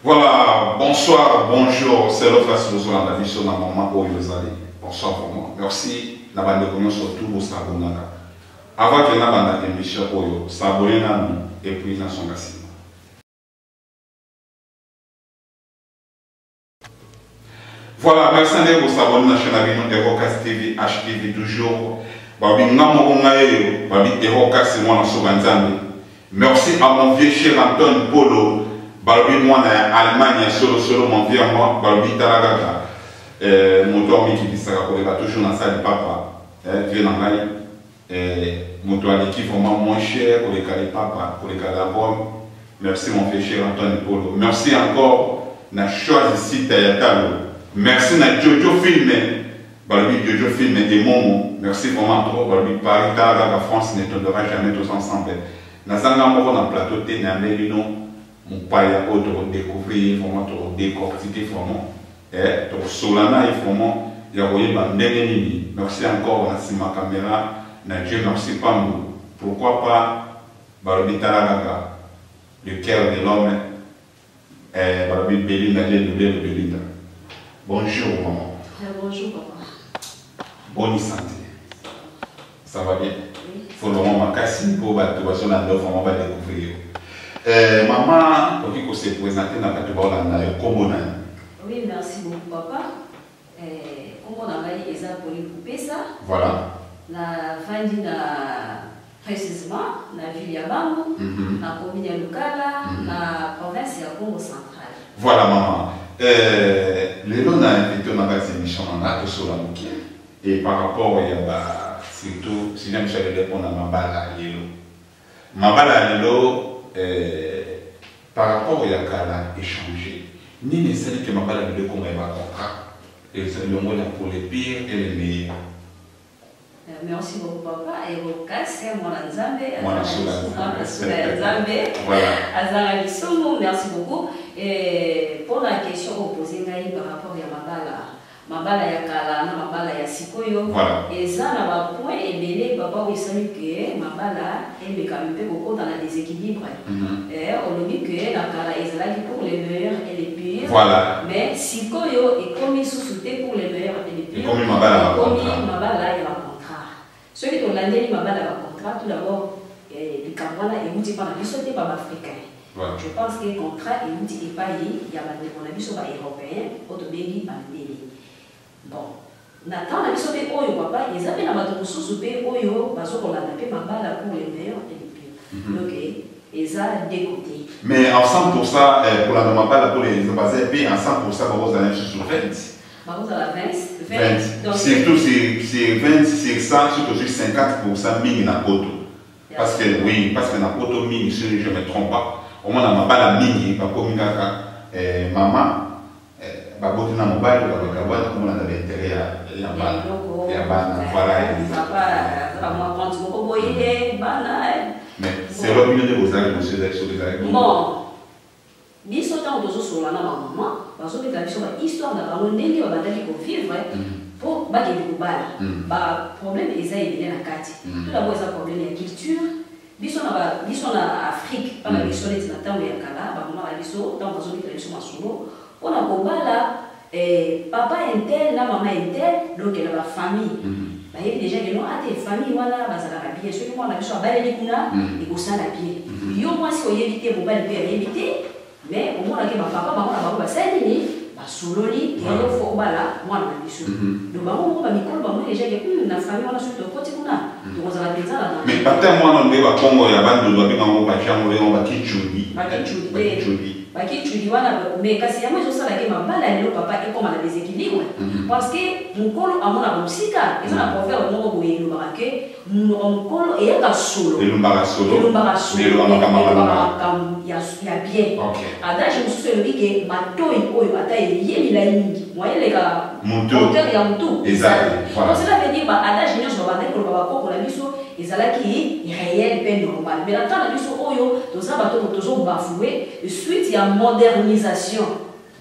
Voilà, bonsoir, bonjour, c'est l'autre face sur la vie sur la maman pour Yozali. Bonsoir pour moi. Merci, la bande de surtout vous s'abonner. Avant que la bande d'émission pour vous s'abonner à nous et puis dans son gâchis. Voilà, merci de vous abonner à la chaîne Erocas TV, HTV toujours. Merci à mon vieux cher Anton Polo. Balbi moi en Allemagne solo mon vieux moi Balbi Taragaga mon dormi qui dit ça pour toujours dans salle papa vieux nangai mon toile qui vraiment moins cher pour les caler papa pour les caler Rome. Merci mon vieux cher Anton Polo. Merci encore na choisi site Tayatalo. Merci na Jojo Filmé. Balbi Jojo Filmé et Momo. Merci vraiment trop Balbi Paris Taragaga France ne tombera jamais tous ensemble. Na zanga moko na plateau té na melino. Mon père a découvrir, vraiment décortiquer, vraiment. Et Solana, vraiment, il y a merci encore, merci ma caméra, Dieu merci pas nous. Pourquoi pas, Barobitaraga, le cœur de l'homme, et Barobit Belinda, le Belinda. Bonjour, maman. Bonjour, papa. Bonne santé. Ça va bien? Il faut le moment, Kassi, pour battre, vraiment, va découvrir. Maman, on s'est présenté dans la Comona. Oui, merci beaucoup, papa. Comme on a dit, ils ont pour ça. Voilà. La famille, précisément, la ville Yabango, la commune locale, la province de Congo centrale. Voilà, maman. Les gens ont invité dans la émission sur la Mouki. Et par rapport à surtout, si j'aime répondre à Mabala Lelo. Mabala Lelo, par rapport à Yakala échanger, ni ne sait que ma parole de comment elle va contrat. Et c'est le mot pour les pires et les meilleurs. Merci beaucoup, papa. Et au cas, c'est mon Nzambe. Merci beaucoup. Et pour la question opposée par rapport à Mabala Yakala, Mabala Yasikoyo, et ça n'a pas point et belé, papa, oui, ça que Mabala est le camé beaucoup dans la déséquilibre. Et on dit que la Kala est là pour les meilleurs et les pires. Voilà. Mais Sikoyo est commis sous-souté pour les meilleurs et les pires. Comme Mabala il va contrat. Ceux qui ont l'année, Mabala va contrat, tout d'abord, le Cameroun est outil par la vie sauté par l'Africain. Je pense que le contrat est outil et pas il y a mon avis sur les Européens, autobéli, bandéli. Bon, Nathan a dit que papa, ils avaient la main sous Oyo, parce qu'on a appelé ma balle pour les meilleurs et les pires. Donc, ils ont dégoûté. Mais en 100% pour la balle pour les basés, en 100% pour vous allez sur 20. Vous allez 20. Surtout c'est 20, c'est 100, surtout 50% mine na poto. Parce que oui, parce que na poto mine, si je ne me trompe pas, au moins na balle mine, pas comme maman. Baboti na mobile ou kabwana comme on a l'intérêt ya bana voilà mais c'est l'opinion de vos amis monsieur sur les amis bon biso tant de sur la maman parce que la histoire na bango ndenge babandaki ko vivre pour bakeli kobala ba problème eza ebele na kati tout d'abord eza problème ya culture biso na Afrique pas na biso neti na tango ya kala ba mama biso tant bazo bikela biso masolo. On a combat papa intel, la maman intel, donc elle a la famille. Il y a déjà des gens qui ont famille, voilà, bien sûr, on a besoin de baler les kuna, et qu'on s'en a bien. Il y a moins si on évite, on va éviter, mais au moins, ma papa, maman, on va s'aligner, sololi, et il faut là, moi, on a besoin. Donc, maman, on va m'école, maman, les gens qui ont la famille, on a sur le côté kuna. Donc, on a besoin de mais pas tellement, on va Congo, il y a pas de doigts, on va chambre, on va kitchoudi. Baki tu dis voilà mais kasi yamo zo sala ke mabala lelo papa et comme la déséquilibre parce que mukolo amona musika ils ont un proverbe moko boye lo barake mukolo et ya solo et lumbara solo ya bien adage mususu le bike matoi oyo ata yeli la mingi moyele ka moteur ya mutu exact donc cela veut dire adage nyonso babande ko babako la biso ezalaki réel pe normal mais la temps la biso oyo toza bato toujours bafoué suite ya modernisation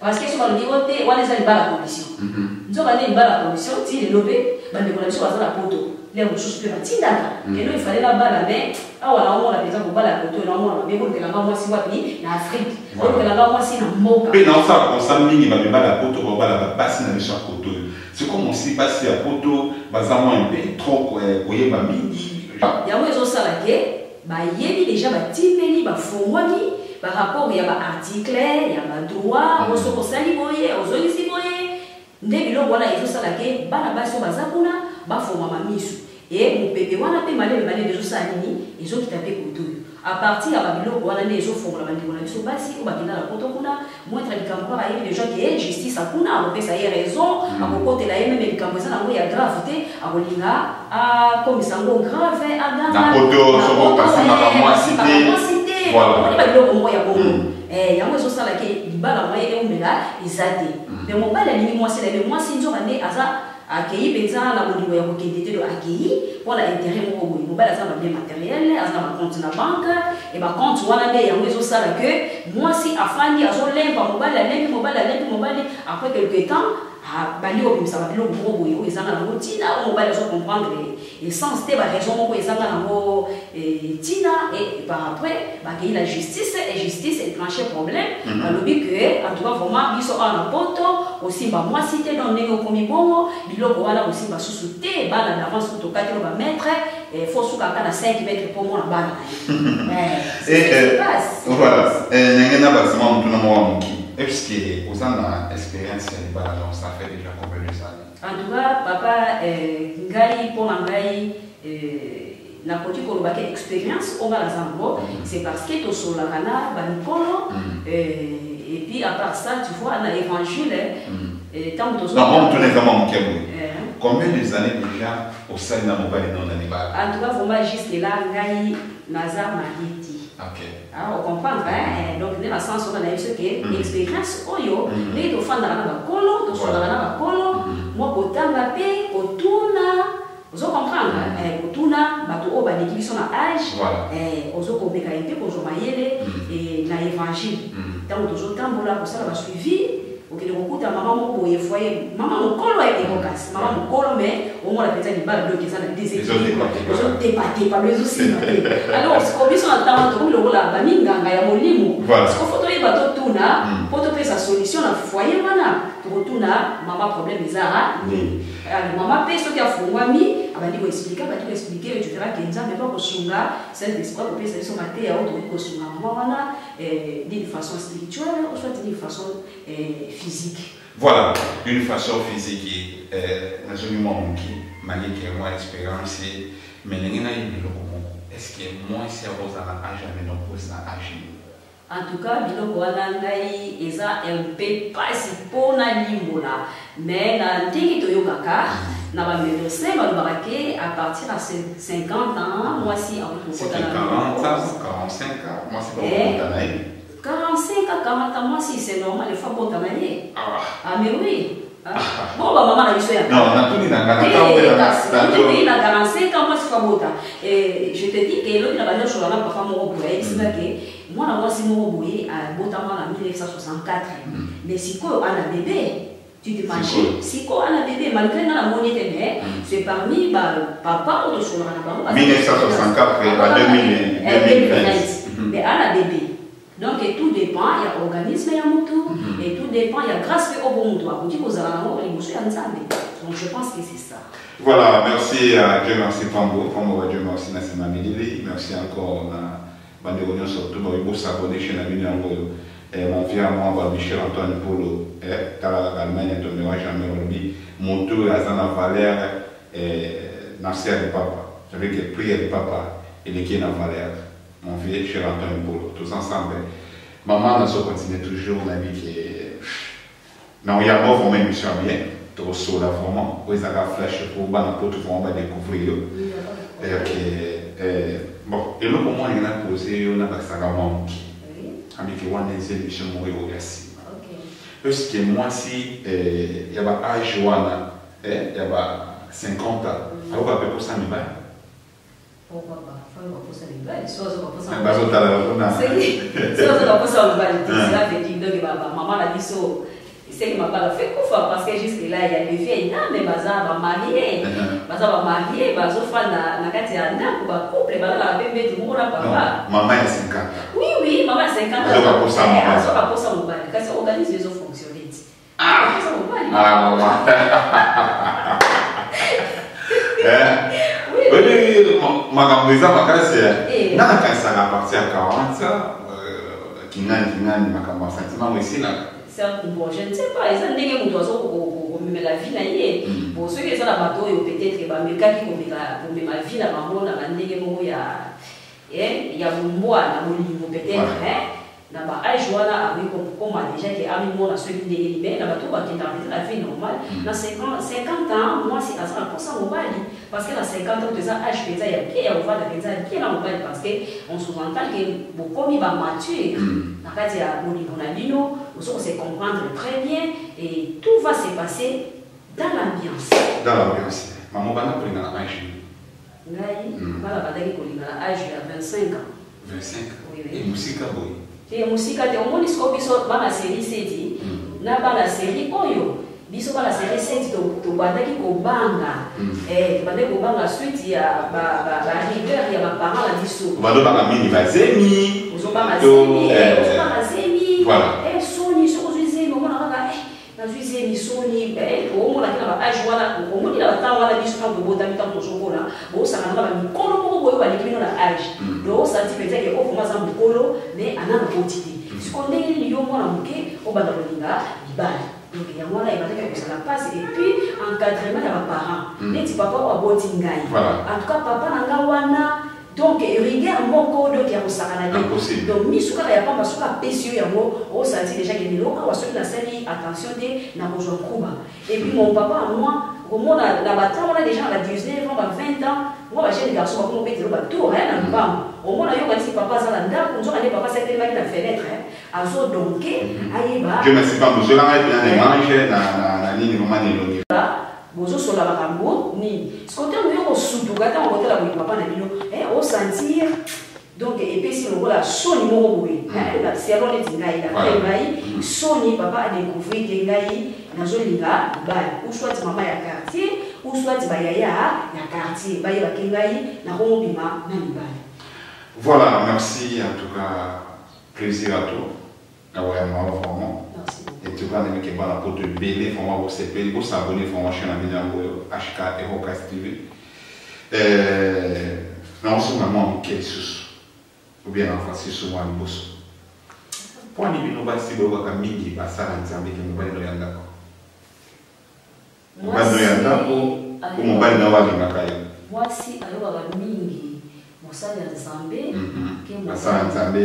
parce que si on dit on les a pas la condition nous on a pas la condition si les lobé bande ko la biso bazala poto les ressources que batindaka et nous il fallait la bala mais ah voilà on a déjà pour bala koto na on mais ko kelanga moi si wapi na Afrique ko kelanga moi si na mboka pe na ça comme ça mingi ba bala koto ba bala basi na mission koto c'est comme si basi ya koto bazamo un peu trop koyeba mingi yango ezo sala ke ba yebi déjà batimeli ba fongwani par rapport ya ba article ya ba droit oso ko sali boye ozolisi boye nde biloko wana ezo sala ke bana basi baza kuna ba fongwa mamisu et mon bébé wana pe malé ezo sala nini ezo kitape koto à partir ya ba biloko wana ne ezo fongwa ba ndeko na biso basi o bakina na koto kuna moindre likambo ba yebi déjà que justice akuna akopesa ye raison akokotela ye même likambo eza nango ya grave te akolinga akomisa yango grave aganga na koto soko pasi na ba mwasi te voilà ba biloko moko ya bongo yango ezosala ke libala mwa ye eumela eza te mais mobali alingi mwasi na ye mwasi nzoka nde aza akei mpenza na bolingo ya kokende te do akei mpona intérêt moko boye mobali aza na babien matériel aza na bacompte na banke e bacompte wana nde yango ezosala ke mwasi afandi azolemba mobali alembi mobali après quelque temps bali obimisa babiloko moko boye oyo ezanga nango ntina oyo mobali azocomprendre essence te baraison moko ezanga nango ntina et par après bakei la justice et justice étranché problème balobi ke en tout cas vraiment biso awa na poto kosimba mwasi te don ndenge okomi bongo biloko wana kosimba susu te bana d'avance tokati oyo bamaître fo sukaka na 5 mètres mpo mona bana na ye voilà ndenge na basima motu na mowa moki est-ce que vous avez expérience dans le ça fait déjà combien de années? En tout cas, papa, ngai pour ngai na koti ko lobaka expérience au Malazambo, c'est parce que to solakana banikolo et puis à part ça, tu vois, dans l'évangile tant que non, tous les amants qui combien de années déjà au sein de mobile non animal? En tout cas, vraiment jusque là ngai nazar mariti. OK. On comprend donc dans le sens où on a eu ce qui expérience oyo mais to fanda na bakolo to sola na bakolo moi kotanga pe kotuna ozo comprendre kotuna bato o ba biso na âge ozo kobeka pe ko zo mayele et na évangile tant ozo tambola ko sala ba suivi okende kokuta mama moko boye foyer mama mokolo ya ekokasi mama mokolo mais au moins la petite libala donc ça na déséquilibre ozo tepaté pas les aussi alors ce qu'on biso na tama to lo la baminganga ya molimo parce que photo ye bato tuna poto pesa solution na foyer wana to tuna mama problème ezara mama peso qui a fungwami abandi ko expliquer tu verras que nzambe ba ko sunga c'est l'espoir ko pesa so maté ya auto ko sunga mama wana d'une façon spirituelle ou soit d'une façon physique. Voilà, d'une façon physique, absolument qui malgré que moi expérience, mais est-ce que moi si à vos âge à mes nombreux âges? En tout cas, biloko wana ngai eza un peu pas si pona limbola, mais na ndiki toyokaka na ba médecin balobaka ke à partir de 50 ans, moi si en tout cas 40 ans, 45 ans, moi c'est pas 45 à 40 ans, moi si c'est normal, il faut bon travailler. Ah mais oui. Bon bah maman a dit ça. Non, on a tout dit dans 40 ans. 45 ans, moi c'est pas bon. Et je te dis que l'autre n'a pas sur la papa mon boye, c'est là que moi na moi si mon boye à botamment en 1964. Mais si quoi on a bébé, tu t'imagines, si quoi on a bébé malgré na la monnaie mais c'est parmi papa ou de sur la 1964 à 2020. Mais à la bébé. Donc tout dépend, il y a l'organisme et tout dépend, il y a grâce au bon mouton. Donc je pense que c'est ça. Voilà, merci à Dieu, merci Fambo, Dieu merci Nassima Medili, merci encore à Bandéonion surtout, il faut s'abonner chez Nami Nango, mon frère, moi, Michel Antoine Polo, l'Allemagne, ton mémoire jamais oublié, mon tour à Zana Valère, Nasser de Papa, j'avais que prière de Papa et les qui est dans Valère. Mon vieux cher Antoine Polo, tous ensemble. Maman, nous continue toujours, on a dit que. Non, il y a vraiment une émission bien, trop sur la vraiment, où ils ont flash pour découvrir. Bon, et là, pour moi, il y a posé, on a passé à maman qui. Avec une émission mourir au Gassi. Parce que moi, si il y a un âge, il y a 50 ans, alors à peu près ça me va. Pourquoi pas? Faut pas pousser les balles. Soit on va pousser. Bah on t'a la c'est soit on va pousser les balles. C'est là que dit donc maman a dit ça. c'est que ma part fait coup parce que jusque là il y a des vieilles dames mais baza va marier bazo fa na kati ya na ba couple ba la bébé du mona papa maman a 50 ans oui maman a 50 ans azo ka posa mobali kasi organise les autres fonctionner posa mobali maman oui maman eza makasi na kanisa na partir à 40 kinani makambo sentiment aussi là. Bon, je ne sais pas, ils ont dit que nous devons la vie naïe. Pour ceux qui sont à bateau, peut-être que les gars qui ont la vie là, maman, il y a mon mois, peut-être, na ba âge wana ami comme déjà que ami moi na celui de libé na bateau ba qui la vie normale na 50 ans moi c'est à 100% mobile parce que na 50 ans déjà âge peut il y a bien on va déjà bien na mobile parce que on sous-entend que beaucoup mi ba mature na kati ya bolingo na bino on se comprendre très bien et tout va se passer dans l'ambiance maman bana pour na âge ngai bala badaki ko linga âge ya 25 ans 25 oui et musique boy te musika te omoni siko biso bana série seti na bana série oyo biso bana série seti to bandaki kobanga bandaki kobanga suite ya ba rigueur ya ba parents la biso bado banga mini bazemi ozobanga zemi voilà soni soko zemi omona kaka na zemi soni omona kina ba âge wana omoni na batanga wana biso na kobota mitango tozokola bosanga na ba mikolo moko boyo balikimino na âge do santi peut-être que ofuma za mukolo mais anana botiti siko ndenge nini yo mwana muke obanda kolinga libala donc ya mwana ebandaki kosala passe et puis encadrement ya baparents neti papa waboti ngai en tout cas papa na nga wana donc rigueur moko donc ya kosakana te donc misu kaka ya pamba soki apesi yo yango osanti déjà ke lelo awa soki nasali attention te na kozwa nkuba et puis mon papa à moi komona na batango wana déjà na 19 ans ba 20 ans moi ba jeune garçon bakomo betelo batour na lupango omona yo kanisi papa azala ndako nzoka nde papa satelemaki na fenêtre azo donke ayeba je me sais pas monsieur là bien de manger na nini maman elongi bozosola makambo nini sikote oyo kosutuka ntango kotala boye papa na bino osentir donc epesi lokola soni moko boye serlo neti ngai dapre ngai soni papa adécouvrir ke ngai nazolinga libala ou soit mama ya quartier ou soit bayaya ya quartier bayebake ngai nakomobima na libala. Voilà, merci en tout cas, plaisir à toi. Vraiment. Merci. Et tu vas nous dire pour te bénir, pour s'abonner, pour chaîne HK et Rokas TV. Non seulement quel sous ou bien en face sur moi le boss. Pour nous nous basi boka kamiki basala nzambe ke mobali no yanda ko. Mobali no yanda ko mobali na wali makaya. Mwasi aloba mingi mosali ya nzambe ke basala nzambe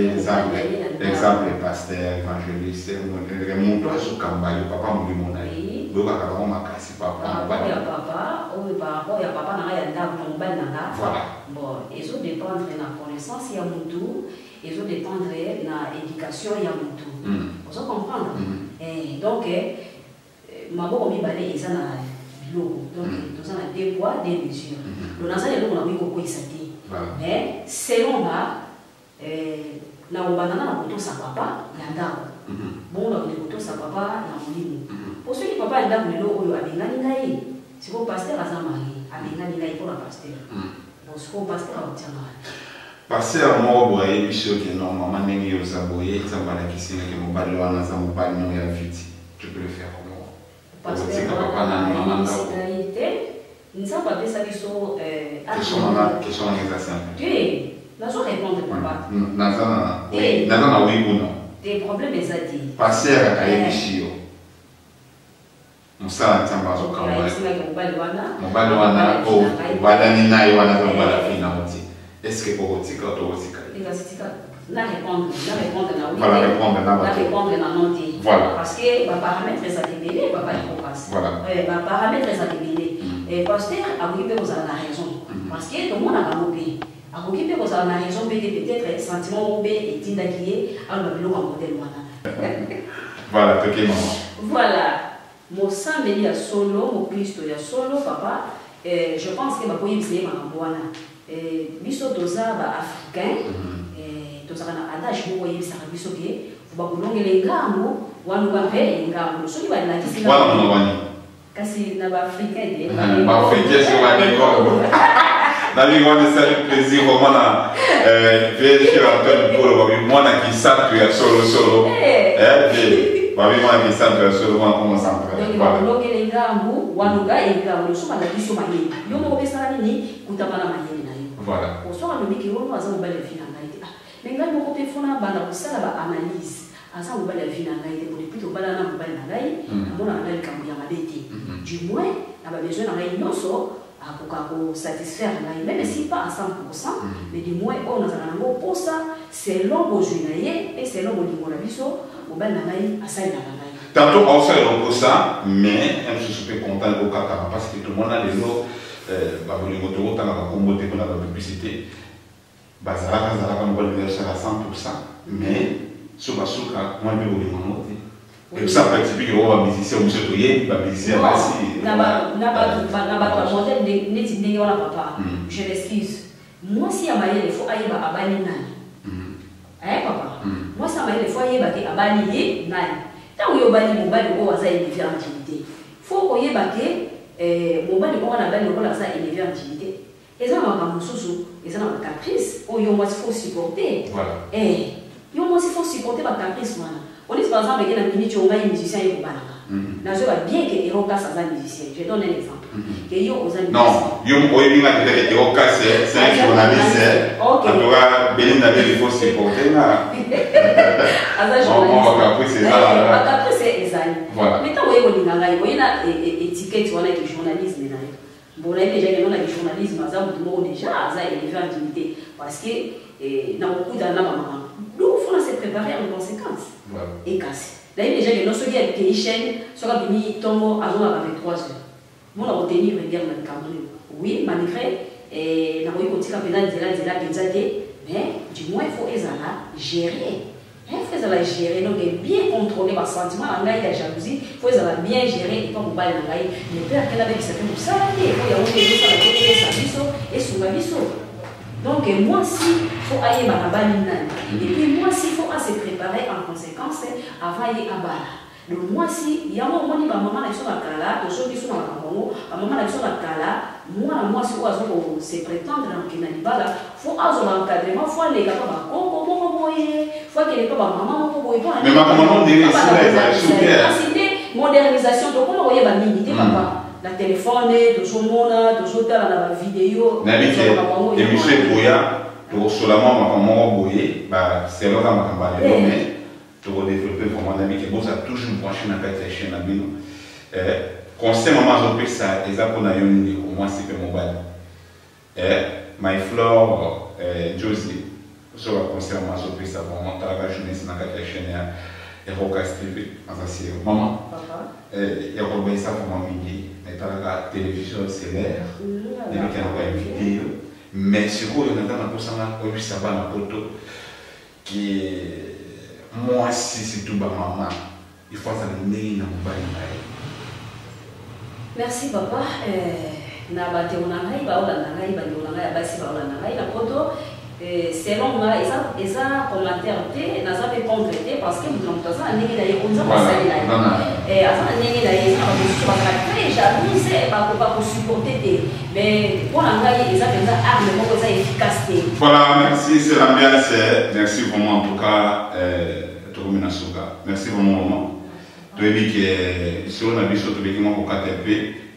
exemple pasteur évangéliste mon place kamba yo papa mulimo na yo. Boka ka ba makasi papa ba ya papa ou par ya papa na ya ndako mobali na. Voilà. Bon, ils ont dépendre de la connaissance ya mutu. Ils ont dépendre de l'éducation et tout. Vous comprenez? Et donc, maman mi balé ils ont la bilo. Donc, nous avons deux poids, deux mesures. Nous avons les lois qui ont été. Mais selon ma, na obana na koto sa papa yanda. Bon, na koto sa papa na molimo. Pour ceux qui papa yanda lelo oyo abengani ngai. C'est pour pasteur azamari, abengani ngai pour la pasteur. Bon, c'est pour pasteur obtiendra. Parce que moi, je voyais que normalement, même si vous avez que mobile wana za mobile no ya vite. Tu peux le faire comment? Parce que papa na maman nous avons appelé ça biso question d'exercice. Oui, nous allons répondre papa. Nazana oui ou non? Des problèmes exacts. Parce que à Ebishio. Musala tamba zo kamwa. Mobile wana o bala ni nayo wana za bala fina oti. Est-ce que pour vous dire la répondre na oui. Voilà, répondre na non dit. Voilà. Parce que les paramètres sont débiles, papa il faut passer. Voilà. Les paramètres sont débiles. Et pasteur a occupé vous avez la raison. Parce que tout le monde a occupé. A occupé vous avez la raison peut-être sentiment ou et tindakier à le bilo en modèle wana. Voilà, OK maman. Voilà. Mon sang venu à solo, mon Christ ya solo papa. Je pense que ma poème c'est ma wana. Biso toza ba africain tozaka na adage moko yebisaka biso ke bakulongele ngambo wanu bape ngambo soki balakisi wana mwana kasi na baafricain de baafricain c'est pas d'accord Nami wana c'est plaisir vraiment na vieille Antoine Polo babi mwana ki santu ya solo babi mwana ki santu ya solo mwana comment ça donc bakulongele ngambo wanu ga ngambo so balakisi mayeni yo mo besala nini kutabana mayeni na yo voilà au soir le miki wono aza mobali vina ngai mais ngai moko pe fona banda kusala ba analyse aza mobali vina ngai te depuis to bala na mobali na ngai amona ngai kambu ya mabete du moins na ba besoin na ngai nyonso akoka ko satisfaire ngai même si pas à 100% mais du moins on a zanango posa selon besoin na ye et selon bolingo na biso mobali na ngai asali na ngai tantôt on fait le posa mais je suis super content au kaka parce que tout le monde a les lots babolingo to tanga ba kombo te na ba publicité bazalaka zalaka mobali na à 100% mais suka suka moi be bolingo te et ça pratique que on va musicien ou monsieur toyer ba musicien basi na ba modèle neti ndenge wana papa je m'excuse moi si amaye il faut ayeba abali nani papa moi si amaye il faut ayeba ke abali ye nani tant yo bali mobali o waza élevé en dignité faut oyeba ke mobali ko wana bali ko la ça élevé en dignité eza makambo susu eza na caprice o yo moi faut supporter voilà yo moi faut supporter ba caprice wana on dit par exemple que na minute on gagne musicien et balanga na je va bien que Eroka ça musicien je donne un exemple que yo aux amis non yo oyinga de Eroka c'est un journaliste en tout cas Belinda il faut supporter na aza journaliste on va caprice c'est ça caprice c'est ezali voilà mais tant oyo linga yo na étiquette wana que journalisme na yo bon là déjà que non la journalisme aza mutumo déjà aza élevé en dignité parce que na beaucoup dans la maman nous faut se préparer en conséquence et casser là déjà que non celui avec une chaîne sera venu tomber à 23 heures mon a retenir bien dans le Cameroun oui malgré na ko continue à pédale zela mais du moins il faut ezala gérer il faut ezala gérer donc bien contrôler par sentiment en la jalousie il faut ezala bien gérer et pas mobile na ngai le père qu'elle avait ça fait pour ça il faut y avoir ça biso et sous biso. Donc moi si faut aller barabali nani et puis moi si faut se préparer en conséquence avant aller à bala. Donc moi si il y a un moment ba maman na biso na kala to so biso na maman maman na biso na kala moi si oazo se prétendre dans kinani bala faut azo l'encadrement faut aller ka ba kongo moko boye faut que les pa maman moko boye mais ma maman dirait c'est modernisation donc on voyait ba minité papa la téléphone, toujours la vidéo. Et monsieur Boya, seulement ma Boye, c'est là ma campagne. Mais pour développer vraiment un ami qui a toujours branché dans la chaîne à Bino. Conseil maman je ça, et ça qu'on a eu au moins c'est que mon bal. My Flore, Josie, sur la conseil maman je ça vraiment la jeunesse dans la chaîne et Rocas TV, maman. Il y a un ça pour moi midi. La télévision c'est l'air, les mecs qui ont une vidéo, mais surtout il y a un ça va dans photo qui moi si c'est tout bas maman, il faut ça le nez dans mon bain. Merci papa. Na bate onangai ba olanangai ba onangai ba si ba olanangai la photo selon moi eza commentaire te na za pe compléter parce que vous n'entendez pas ndenge na ye onza ba sali na asa ndenge na ye ça va très jalouse ba ko pas supporter te mais pour ngai eza penza arme moko za efficacité. Voilà, merci, c'est l'ambiance, merci vraiment en tout cas Toromina Soga. Merci vraiment maman. Tu as dit que sur la vie surtout que moi pour KTP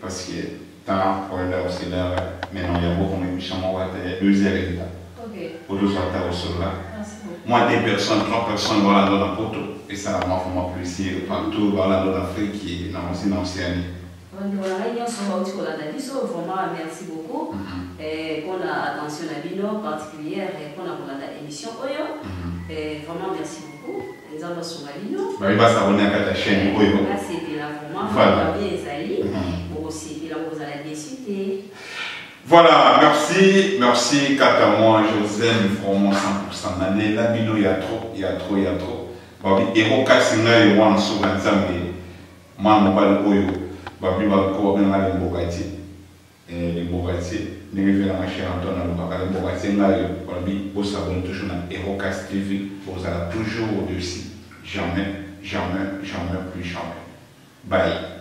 parce que tant pour le aussi là maintenant il y a beaucoup de méchants moi deuxième résultat. Pour tout ça, moi, des personnes, 3 personnes, voilà, dans la photo. Et ça, moi, il faut plaisir. Partout, voilà, dans l'Afrique, qui est dans l'Océanie. Merci beaucoup. Pour l'attention à Bino particulière et pour l'émission Oyo. Vraiment, merci beaucoup. Les gens sont à Bino. Il va s'abonner à la chaîne Oyo. Merci, vraiment. Voilà. Pour aussi, il a la décidé. Voilà, merci Kata, moi je vous aime vraiment 100%. L'année là, il y a trop. Babi, Eroka Singa et moi, nous sommes ensemble. Moi, je parle de Oyo. Babi, les Bogati. Nous vivons dans la chaîne Antoine, les Bogati, Babi, vous savez toujours dans Eroka TV, vous allez toujours au-dessus. jamais, jamais, jamais, plus jamais. Bye.